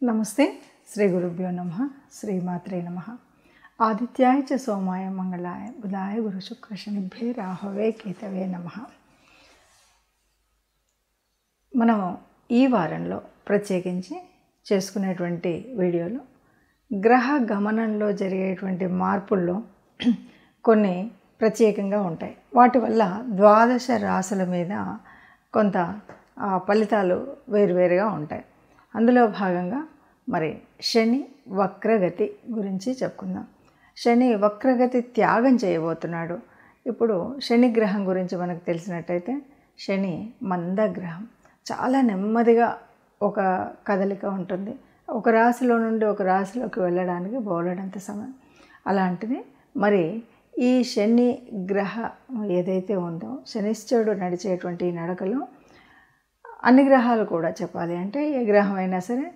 నమస్తే. శ్రీ గురుభ్యో నమః. శ్రీమాత్రే నమః. ఆదిత్యాయ చ సోమాయ మంగళాయ బుధాయ గురు శుక్ర శనిభ్యే రాహవే కేతవే నమః. మనం ఈ వారంలో ప్రత్యేకించి చేసుకునేటువంటి వీడియోలు గ్రహ గమనంలో జరిగేటువంటి మార్పుల్లో కొన్ని ప్రత్యేకంగా ఉంటాయి. వాటి వల్ల ద్వాదశ రాశుల మీద కొంత ఫలితాలు వేరువేరుగా ఉంటాయి. అందులో భాగంగా మరి శని వక్రగతి గురించి చెప్పుకుందాం. శని వక్రగతి త్యాగం చేయబోతున్నాడు. ఇప్పుడు శని గ్రహం గురించి మనకు తెలిసినట్టయితే శని మందగ్రహం. చాలా నెమ్మదిగా ఒక కదలిక ఉంటుంది. ఒక రాశిలో నుండి ఒక రాశిలోకి వెళ్ళడానికి బోలెడంత సమయం. అలాంటిది మరి ఈ శని గ్రహ ఏదైతే ఉందో శనిశ్చరుడు నడిచేటువంటి ఈ నడకలో అన్ని గ్రహాలు కూడా చెప్పాలి అంటే ఏ గ్రహం అయినా సరే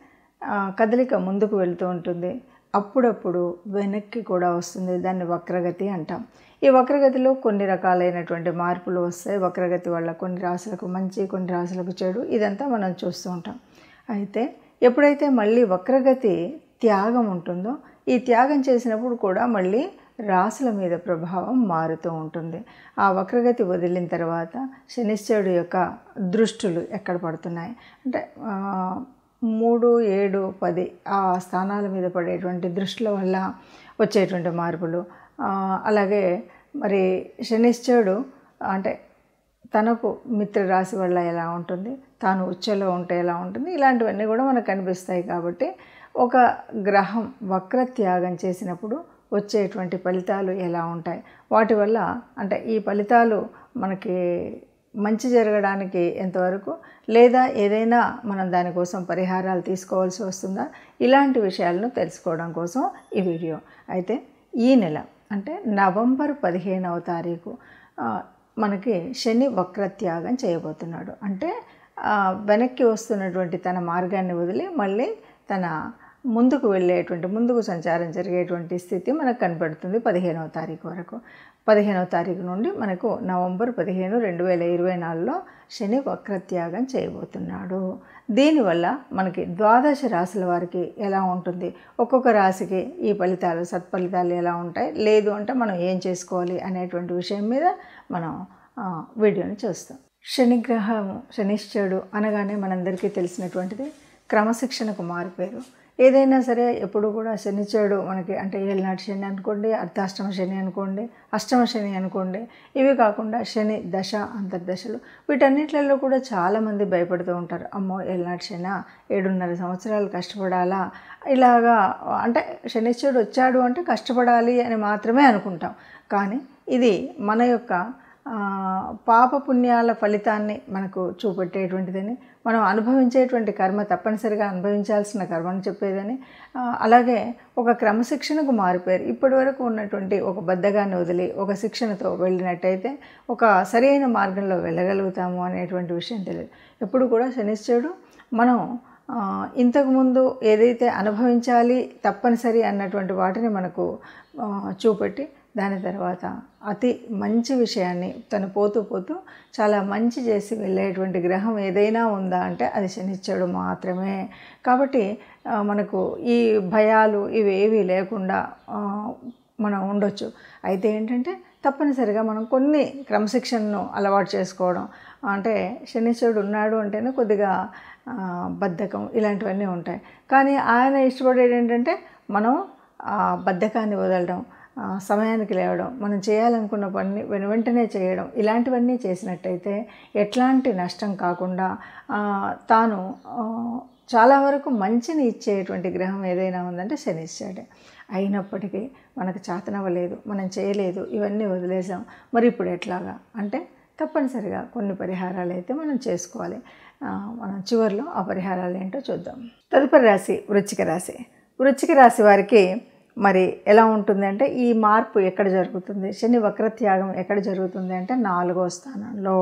కదలిక ముందుకు వెళుతూ ఉంటుంది, అప్పుడప్పుడు వెనక్కి కూడా వస్తుంది. దాన్ని వక్రగతి అంటాం. ఈ వక్రగతిలో కొన్ని రకాలైనటువంటి మార్పులు వస్తాయి. వక్రగతి వల్ల కొన్ని రాశులకు మంచి, కొన్ని రాశులకు చెడు, ఇదంతా మనం చూస్తూ ఉంటాం. అయితే ఎప్పుడైతే మళ్ళీ వక్రగతి త్యాగం ఉంటుందో ఈ త్యాగం చేసినప్పుడు కూడా మళ్ళీ రాశుల మీద ప్రభావం మారుతూ ఉంటుంది. ఆ వక్రగతి వదిలిన తర్వాత శనిశ్చరుడు యొక్క దృష్టులు ఎక్కడ పడుతున్నాయి అంటే 3, 7, 10 ఆ స్థానాల మీద పడేటువంటి దృష్టిల వల్ల వచ్చేటువంటి మార్పులు. అలాగే మరి శనిశ్చరుడు అంటే తనకు మిత్రరాశి వల్ల ఎలా ఉంటుంది, తాను ఉచ్చలో ఉంటే ఎలా ఉంటుంది, ఇలాంటివన్నీ కూడా మనకు కనిపిస్తాయి. కాబట్టి ఒక గ్రహం వక్రత్యాగం చేసినప్పుడు వచ్చేటువంటి ఫలితాలు ఎలా ఉంటాయి, వాటి వల్ల అంటే ఈ ఫలితాలు మనకి మంచి జరగడానికి ఎంతవరకు, లేదా ఏదైనా మనం దానికోసం పరిహారాలు తీసుకోవాల్సి వస్తుందా, ఇలాంటి విషయాలను తెలుసుకోవడం కోసం ఈ వీడియో. అయితే ఈ నెల అంటే నవంబర్ 15వ తారీఖు మనకి శని వక్రత్యాగం చేయబోతున్నాడు. అంటే వెనక్కి వస్తున్నటువంటి తన మార్గాన్ని వదిలి మళ్ళీ తన ముందుకు వెళ్ళేటువంటి, ముందుకు సంచారం జరిగేటువంటి స్థితి మనకు కనపడుతుంది 15వ తారీఖు వరకు. 15వ తారీఖు నుండి మనకు నవంబర్ 15, 2024లో శని వక్రత్యాగం చేయబోతున్నాడు. దీనివల్ల మనకి ద్వాదశ రాశుల వారికి ఎలా ఉంటుంది, ఒక్కొక్క రాశికి ఈ ఫలితాలు సత్ఫలితాలు ఎలా ఉంటాయి, లేదు అంటే మనం ఏం చేసుకోవాలి అనేటువంటి విషయం మీద మనం వీడియోని చూస్తాం. శనిగ్రహము శనిశ్చరుడు అనగానే మనందరికీ తెలిసినటువంటిది క్రమశిక్షణకు మారిపోయారు. ఏదైనా సరే ఎప్పుడు కూడా శనిశ్చరుడు మనకి అంటే ఏళ్ళనాటి శని అనుకోండి, అర్ధాష్టమ శని అనుకోండి, అష్టమ శని అనుకోండి, ఇవి కాకుండా శని దశ అంతర్దశలు, వీటన్నిటిలో కూడా చాలామంది భయపడుతూ ఉంటారు. అమ్మో ఏళ్ళనాటి శని 7.5 సంవత్సరాలు కష్టపడాలా, ఇలాగా అంటే శనిశ్చరుడు వచ్చాడు అంటే కష్టపడాలి అని మాత్రమే అనుకుంటాం. కానీ ఇది మన యొక్క పాపపుణ్యాల ఫలితాన్ని మనకు చూపెట్టేటువంటిదని, మనం అనుభవించేటువంటి కర్మ తప్పనిసరిగా అనుభవించాల్సిన కర్మను చెప్పేదని, అలాగే ఒక క్రమశిక్షణకు మారిపోయారు. ఇప్పటి వరకు ఉన్నటువంటి ఒక బద్ధకాన్ని వదిలి ఒక శిక్షణతో వెళ్ళినట్టయితే ఒక సరైన మార్గంలో వెళ్ళగలుగుతాము అనేటువంటి విషయం తెలియదు. ఎప్పుడు కూడా శనిశ్చరుడు మనం ఇంతకుముందు ఏదైతే అనుభవించాలి తప్పనిసరి అన్నటువంటి వాటిని మనకు చూపెట్టి దాని తర్వాత అతి మంచి విషయాన్ని తను పోతూ పోతూ చాలా మంచి చేసి వెళ్ళేటువంటి గ్రహం ఏదైనా ఉందా అంటే అది శనిశ్చరుడు మాత్రమే. కాబట్టి మనకు ఈ భయాలు ఇవేవి లేకుండా మనం ఉండొచ్చు. అయితే ఏంటంటే తప్పనిసరిగా మనం కొన్ని క్రమశిక్షణను అలవాటు చేసుకోవడం, అంటే శనిశ్చరుడు ఉన్నాడు అంటేనే కొద్దిగా బద్ధకం ఇలాంటివన్నీ ఉంటాయి. కానీ ఆయన ఇష్టపడేది ఏంటంటే మనం బద్ధకాన్ని వదలడం, సమయానికి లేవడం, మనం చేయాలనుకున్న పని వెంటనే చేయడం, ఇలాంటివన్నీ చేసినట్టయితే ఎట్లాంటి నష్టం కాకుండా తాను చాలా వరకు మంచిని ఇచ్చేటువంటి గ్రహం ఏదైనా ఉందంటే శనిశ్చరుడే. అయినప్పటికీ మనకు చేతనవ్వలేదు, మనం చేయలేదు, ఇవన్నీ వదిలేసాం, మరి ఇప్పుడు ఎట్లాగా అంటే తప్పనిసరిగా కొన్ని పరిహారాలు అయితే మనం చేసుకోవాలి. మనం చివరిలో ఆ పరిహారాలు ఏంటో చూద్దాం. తదుపరి రాశి వృశ్చిక రాశి. వృశ్చిక రాశి వారికి మరి ఎలా ఉంటుంది అంటే ఈ మార్పు ఎక్కడ జరుగుతుంది, శని వక్రత్యాగం ఎక్కడ జరుగుతుంది అంటే 4వ స్థానంలో.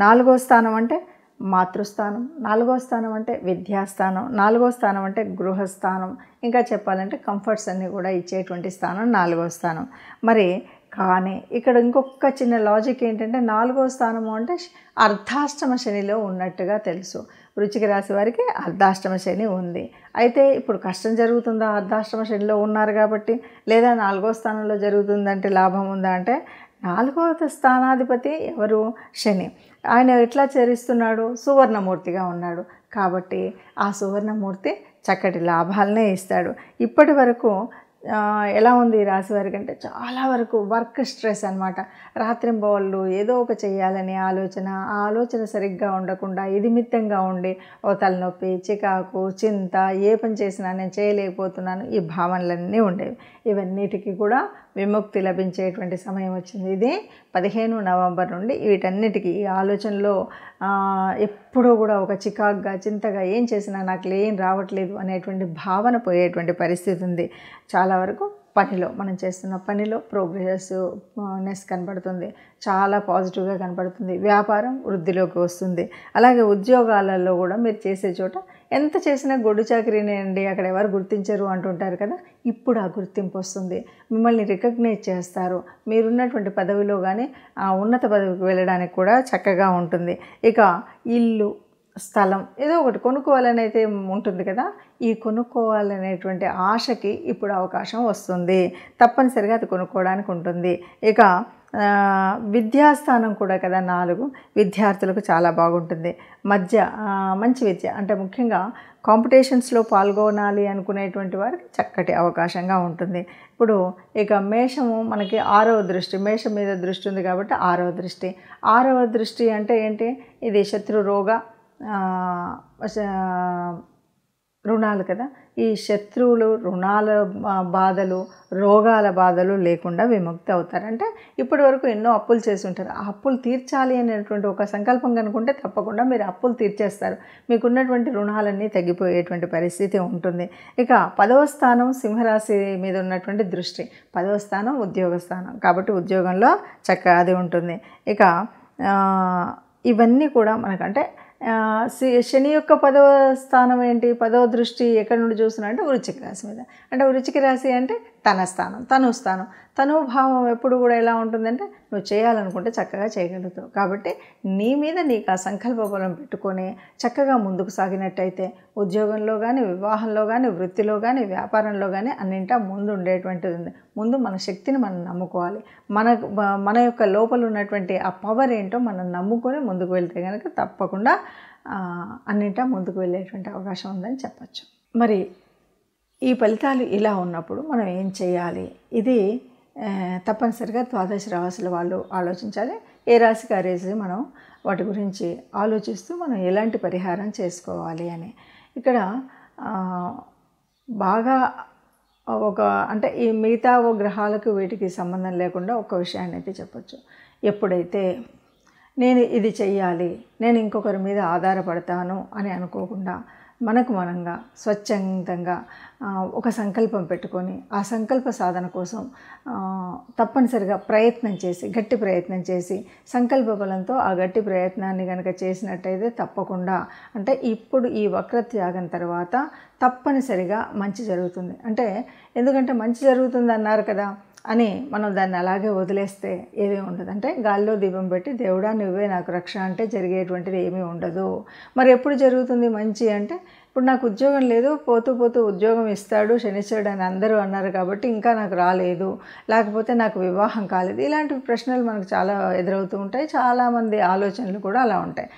4వ స్థానం అంటే మాతృస్థానం, 4వ స్థానం అంటే విద్యాస్థానం, 4వ స్థానం అంటే గృహస్థానం, ఇంకా చెప్పాలంటే కంఫర్ట్స్ అన్నీ కూడా ఇచ్చేటువంటి స్థానం 4వ స్థానం. మరి కానీ ఇక్కడ ఇంకొక చిన్న లాజిక్ ఏంటంటే 4వ స్థానము అంటే అర్ధాష్టమ శనిలో ఉన్నట్టుగా తెలుసు. వృశ్చిక రాశి వారికి అర్ధాష్టమ శని ఉంది. అయితే ఇప్పుడు కష్టం జరుగుతుందా అర్ధాష్టమ శనిలో ఉన్నారు కాబట్టి, లేదా 4వ స్థానంలో జరుగుతుందంటే లాభం ఉందా అంటే 4వ స్థానాధిపతి ఎవరు? శని. ఆయన ఎట్లా చరిస్తున్నాడు? సువర్ణమూర్తిగా ఉన్నాడు కాబట్టి ఆ సువర్ణమూర్తి చక్కటి లాభాలనే ఇస్తాడు. ఇప్పటి వరకు ఎలా ఉంది ఈ రాశి వారికి అంటే చాలా వరకు వర్క్ స్ట్రెస్ అనమాట. రాత్రింబవళ్ళు ఏదో ఒక చేయాలని ఆలోచన, ఆ ఆలోచన సరిగ్గా ఉండకుండా ఇదిమిత్తంగా ఉండి ఓ తలనొప్పి, చికాకు, చింత, ఏ పని చేసినా నేను చేయలేకపోతున్నాను, ఈ భావనలన్నీ ఉండేవి. ఇవన్నిటికీ కూడా విముక్తి లభించేటువంటి సమయం వచ్చింది. ఇది 15 నవంబర్ నుండి వీటన్నిటికీ ఈ ఆలోచనలో ఎప్పుడూ కూడా ఒక చికాకుగా, చింతగా ఏం చేసినా నాకు ఏం రావట్లేదు అనేటువంటి భావన పోయేటువంటి పరిస్థితి ఉంది. చాలా వరకు పనిలో మనం చేస్తున్న పనిలో ప్రోగ్రెసివ్నెస్ కనబడుతుంది, చాలా పాజిటివ్గా కనబడుతుంది. వ్యాపారం వృద్ధిలోకి వస్తుంది. అలాగే ఉద్యోగాలలో కూడా మీరు చేసే చోట ఎంత చేసినా గొడ్డు చాకరీనే అండి, అక్కడ ఎవరు గుర్తించరు అంటుంటారు కదా, ఇప్పుడు ఆ గుర్తింపు వస్తుంది. మిమ్మల్ని రికగ్నైజ్ చేస్తారు. మీరున్నటువంటి పదవిలో కానీ ఆ ఉన్నత పదవికి వెళ్ళడానికి కూడా చక్కగా ఉంటుంది. ఇక ఇల్లు, స్థలం ఏదో ఒకటి కొనుక్కోవాలని అయితే ఉంటుంది కదా, ఈ కొనుక్కోవాలనేటువంటి ఆశకి ఇప్పుడు అవకాశం వస్తుంది. తప్పనిసరిగా అది కొనుక్కోవడానికి ఉంటుంది. ఇక విద్యాస్థానం కూడా కదా 4, విద్యార్థులకు చాలా బాగుంటుంది. మంచి విద్య అంటే ముఖ్యంగా కాంపిటీషన్స్లో పాల్గొనాలి అనుకునేటువంటి వారికి చక్కటి అవకాశంగా ఉంటుంది. ఇప్పుడు ఇక మేషము మనకి 6వ దృష్టి, మేషం మీద దృష్టి ఉంది కాబట్టి 6వ దృష్టి అంటే ఏంటి? ఇది శత్రు రోగ రుణాలు కదా. ఈ శత్రువులు, రుణాల బాధలు, రోగాల బాధలు లేకుండా విముక్తి అవుతారు. అంటే ఇప్పటి వరకు ఎన్నో అప్పులు చేసి ఉంటారు. ఆ అప్పులు తీర్చాలి అనేటువంటి ఒక సంకల్పం కనుకుంటే తప్పకుండా మీరు అప్పులు తీర్చేస్తారు. మీకున్నటువంటి రుణాలన్నీ తగ్గిపోయేటువంటి పరిస్థితి ఉంటుంది. ఇక 10వ స్థానం సింహరాశి మీద ఉన్నటువంటి దృష్టి, 10వ స్థానం ఉద్యోగ స్థానం కాబట్టి ఉద్యోగంలో చక్కగా అది ఉంటుంది. ఇక ఇవన్నీ కూడా మనకంటే శని యొక్క 10వ స్థానం ఏంటి? 10వ దృష్టి ఎక్కడి నుండి చూస్తున్నా అంటే వృశ్చిక రాశి మీద. అంటే వృశ్చిక రాశి అంటే తన స్థానం, తనుభావం ఎప్పుడు కూడా ఎలా ఉంటుందంటే నువ్వు చేయాలనుకుంటే చక్కగా చేయగలుగుతావు. కాబట్టి నీ మీద నీకు ఆ సంకల్ప బలం పెట్టుకొని చక్కగా ముందుకు సాగినట్టయితే ఉద్యోగంలో కానీ, వివాహంలో కానీ, వృత్తిలో కానీ, వ్యాపారంలో కానీ అన్నింటా ముందు ఉండేటువంటిది ఉంది. ముందు మన శక్తిని మనం నమ్ముకోవాలి. మన యొక్క లోపల ఉన్నటువంటి ఆ పవర్ ఏంటో మనం నమ్ముకొని ముందుకు వెళ్తే కనుక తప్పకుండా అన్నింటా ముందుకు వెళ్ళేటువంటి అవకాశం ఉందని చెప్పచ్చు. మరి ఈ ఫలితాలు ఇలా ఉన్నప్పుడు మనం ఏం చేయాలి? ఇది తప్పనిసరిగా ద్వాదశ రాశుల వాళ్ళు ఆలోచించాలి. ఏ రాశికి ఆ రాశి మనం వాటి గురించి ఆలోచిస్తూ మనం ఎలాంటి పరిహారం చేసుకోవాలి అని. ఇక్కడ బాగా అంటే ఈ మిగతా గ్రహాలకు వీటికి సంబంధం లేకుండా ఒక విషయాన్ని అయితే చెప్పచ్చు. ఎప్పుడైతే నేను ఇది చెయ్యాలి, నేను ఇంకొకరి మీద ఆధారపడతాను అని అనుకోకుండా మనకు మనంగా స్వచ్ఛందంగా ఒక సంకల్పం పెట్టుకొని ఆ సంకల్ప సాధన కోసం తప్పనిసరిగా గట్టి ప్రయత్నం చేసి సంకల్ప బలంతో ఆ గట్టి ప్రయత్నాన్ని కనుక చేసినట్టయితే తప్పకుండా అంటే ఇప్పుడు ఈ వక్రత్యాగం తర్వాత తప్పనిసరిగా మంచి జరుగుతుంది. అంటే ఎందుకంటే మంచి జరుగుతుంది అన్నారు కదా అని మనం దాన్ని అలాగే వదిలేస్తే ఏమీ ఉండదు. అంటే గాల్లో దీపం పెట్టి దేవుడా నువ్వే నాకు రక్ష అంటే జరిగేటువంటిది ఏమీ ఉండదు. మరి ఎప్పుడు జరుగుతుంది మంచి అంటే ఇప్పుడు నాకు ఉద్యోగం లేదు, పోతూ ఉద్యోగం ఇస్తాడు శనిశ్చరుడు అని అందరూ అన్నారు కాబట్టి ఇంకా నాకు రాలేదు, లేకపోతే నాకు వివాహం కాలేదు, ఇలాంటి ప్రశ్నలు మనకు చాలా ఎదురవుతూ ఉంటాయి. చాలామంది ఆలోచనలు కూడా అలా ఉంటాయి.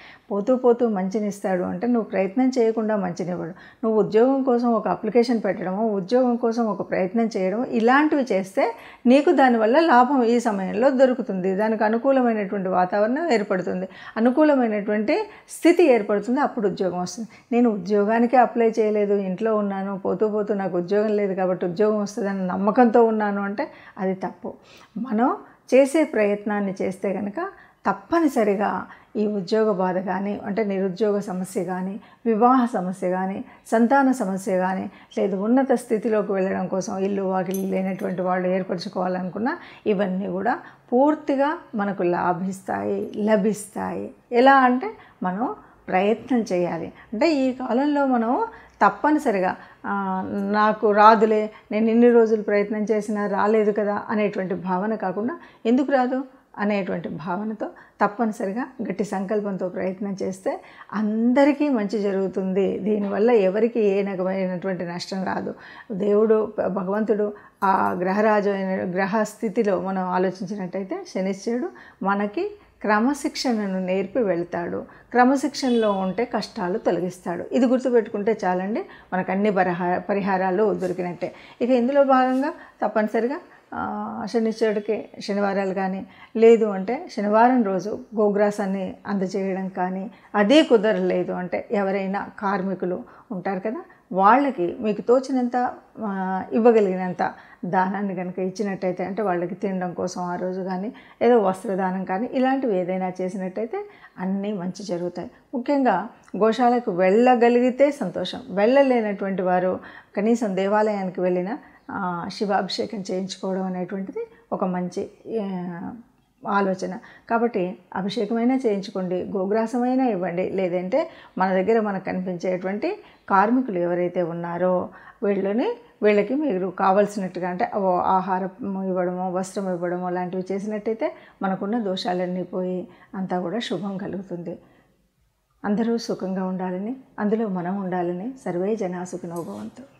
పోతూ మంచినిస్తాడు అంటే నువ్వు ప్రయత్నం చేయకుండా మంచినివ్వడు. నువ్వు ఉద్యోగం కోసం ఒక అప్లికేషన్ పెట్టడము, ఉద్యోగం కోసం ఒక ప్రయత్నం చేయడం ఇలాంటివి చేస్తే నీకు దానివల్ల లాభం ఈ సమయంలో దొరుకుతుంది. దానికి అనుకూలమైనటువంటి వాతావరణం ఏర్పడుతుంది, అనుకూలమైనటువంటి స్థితి ఏర్పడుతుంది, అప్పుడు ఉద్యోగం వస్తుంది. నేను ఉద్యోగానికే అప్లై చేయలేదు, ఇంట్లో ఉన్నాను, పోతూ నాకు ఉద్యోగం లేదు కాబట్టి ఉద్యోగం వస్తుందని నమ్మకంతో ఉన్నాను అంటే అది తప్పు. మనం చేసే ప్రయత్నాన్ని చేస్తే కనుక తప్పనిసరిగా ఈ ఉద్యోగ బాధ కానీ అంటే నిరుద్యోగ సమస్య కానీ, వివాహ సమస్య కానీ, సంతాన సమస్య కానీ, లేదు ఉన్నత స్థితిలోకి వెళ్ళడం కోసం ఇల్లు వాకిలి లేనటువంటి వాళ్ళు ఏర్పరచుకోవాలనుకున్నా ఇవన్నీ కూడా పూర్తిగా మనకు లభిస్తాయి. ఎలా అంటే మనం ప్రయత్నం చేయాలి. అంటే ఈ కాలంలో మనం తప్పనిసరిగా నాకు రాదులే, నేను ఇన్ని రోజులు ప్రయత్నం చేసినా రాలేదు కదా అనేటువంటి భావన కాకుండా ఎందుకు రాదు అనేటువంటి భావనతో తప్పనిసరిగా గట్టి సంకల్పంతో ప్రయత్నం చేస్తే అందరికీ మంచి జరుగుతుంది. దీనివల్ల ఎవరికి ఏ రకమైనటువంటి నష్టం రాదు. దేవుడు భగవంతుడు ఆ గ్రహరాజు అయిన గ్రహ స్థితిలో మనం ఆలోచించినట్టయితే శనిశ్చరుడు మనకి క్రమశిక్షణను నేర్పి వెళ్తాడు. క్రమశిక్షణలో ఉంటే కష్టాలు తొలగిస్తాడు. ఇది గుర్తుపెట్టుకుంటే చాలండి, మనకు అన్ని పరిహారాలు దొరికినట్టే. ఇక ఇందులో భాగంగా తప్పనిసరిగా శనిశ్చరుడికి శనివారాలు కానీ, లేదు అంటే శనివారం రోజు గోగ్రాసాన్ని అందజేయడం కానీ, అదే కుదరలేదు అంటే ఎవరైనా కార్మికులు ఉంటారు కదా, వాళ్ళకి మీకు తోచినంత ఇవ్వగలిగినంత దానాన్ని కనుక ఇచ్చినట్టయితే, అంటే వాళ్ళకి తినడం కోసం ఆ రోజు కానీ, ఏదో వస్త్రదానం కానీ, ఇలాంటివి ఏదైనా చేసినట్టయితే అన్నీ మంచి జరుగుతాయి. ముఖ్యంగా గోశాలకు వెళ్ళగలిగితే సంతోషం. వెళ్ళలేనటువంటి వారు కనీసం దేవాలయానికి వెళ్ళిన శివాభిషేకం చేయించుకోవడం అనేటువంటిది ఒక మంచి ఆలోచన. కాబట్టి అభిషేకమైనా చేయించుకోండి, గోగ్రాసమైనా ఇవ్వండి, లేదంటే మన దగ్గర మనకు కనిపించేటువంటి కార్మికులు ఎవరైతే ఉన్నారో వీళ్ళకి మీరు కావాల్సినట్టుగా అంటే ఆహారం ఇవ్వడమో, వస్త్రం ఇవ్వడమో లాంటివి చేసినట్టయితే మనకున్న దోషాలన్నీ పోయి అంతా కూడా శుభం కలుగుతుంది. అందరూ సుఖంగా ఉండాలని, అందులో మనం ఉండాలని సర్వే జనా సుఖినో భవంతు.